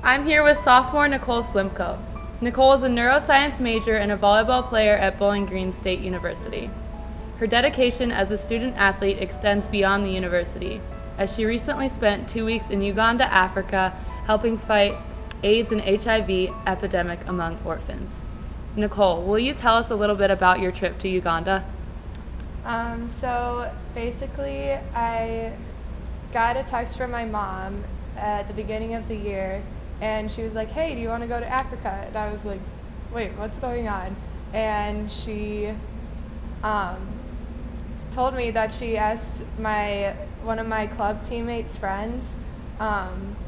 I'm here with sophomore Nicole Slimko. Nicole is a neuroscience major and a volleyball player at Bowling Green State University. Her dedication as a student athlete extends beyond the university, as she recently spent 2 weeks in Uganda, Africa, helping fight AIDS and HIV epidemic among orphans. Nicole, will you tell us a little bit about your trip to Uganda? So basically, I got a text from my mom at the beginning of the year, and she was like, "Hey, do you want to go to Africa?" And I was like, "Wait, what's going on?" And she told me that she asked one of my club teammates' friends,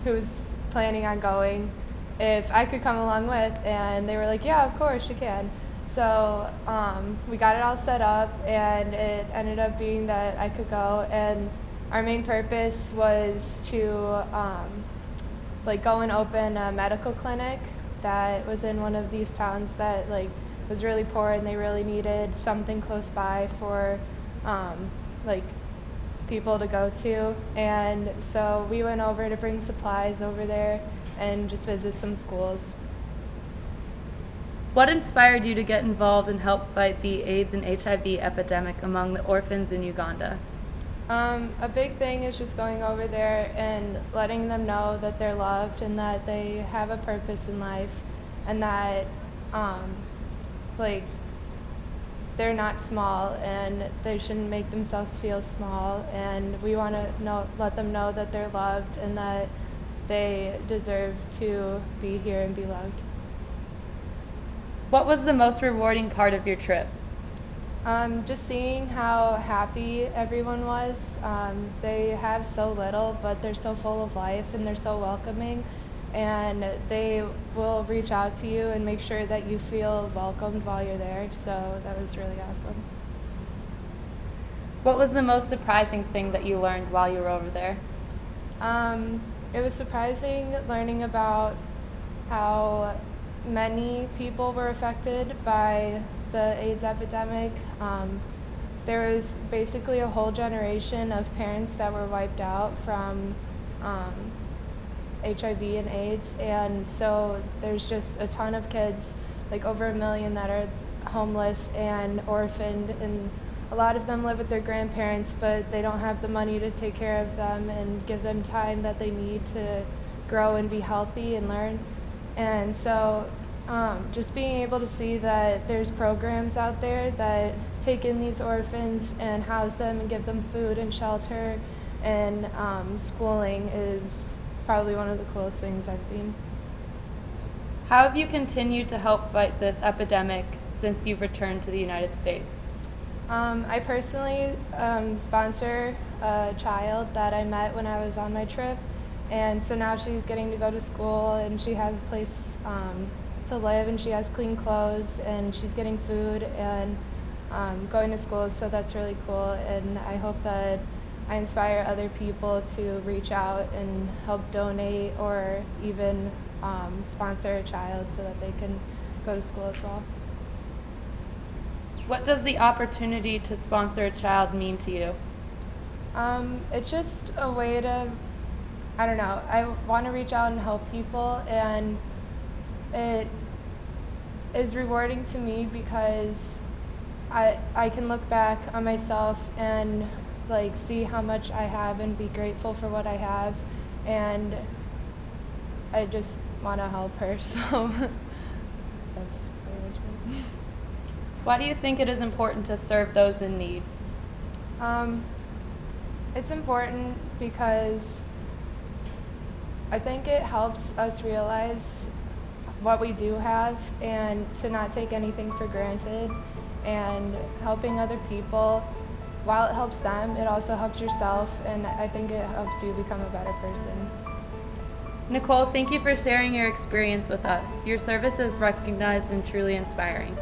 who was planning on going, if I could come along with, and they were like, "Yeah, of course you can." So we got it all set up, and it ended up being that I could go, and our main purpose was to go and open a medical clinic that was in one of these towns that was really poor, and they really needed something close by for people to go to. And so we went over to bring supplies over there and just visit some schools. What inspired you to get involved and help fight the AIDS and HIV epidemic among the orphans in Uganda? A big thing is just going over there and letting them know that they're loved and that they have a purpose in life, and that they're not small and they shouldn't make themselves feel small, and we want to let them know that they're loved and that they deserve to be here and be loved. What was the most rewarding part of your trip? Just seeing how happy everyone was. They have so little, but they're so full of life and they're so welcoming, and they will reach out to you and make sure that you feel welcomed while you're there. So that was really awesome. What was the most surprising thing that you learned while you were over there? It was surprising learning about how many people were affected by the AIDS epidemic. There was basically a whole generation of parents that were wiped out from HIV and AIDS, and so there's just a ton of kids, over 1 million, that are homeless and orphaned, and a lot of them live with their grandparents, but they don't have the money to take care of them and give them time that they need to grow and be healthy and learn. And so just being able to see that there's programs out there that take in these orphans and house them and give them food and shelter and schooling is probably one of the coolest things I've seen. How have you continued to help fight this epidemic since you've returned to the United States? I personally sponsor a child that I met when I was on my trip, and so now she's getting to go to school, and she has a place to live, and she has clean clothes, and she's getting food and going to school, so that's really cool. And I hope that I inspire other people to reach out and help donate or even sponsor a child so that they can go to school as well. What does the opportunity to sponsor a child mean to you? It's just a way to, I want to reach out and help people, and it is rewarding to me because I can look back on myself and see how much I have and be grateful for what I have, and I just want to help her, so that's pretty much it. Why do you think it is important to serve those in need? It's important because I think it helps us realize what we do have and to not take anything for granted, and helping other people, while it helps them, it also helps yourself, and I think it helps you become a better person. Nicole, thank you for sharing your experience with us. Your service is recognized and truly inspiring.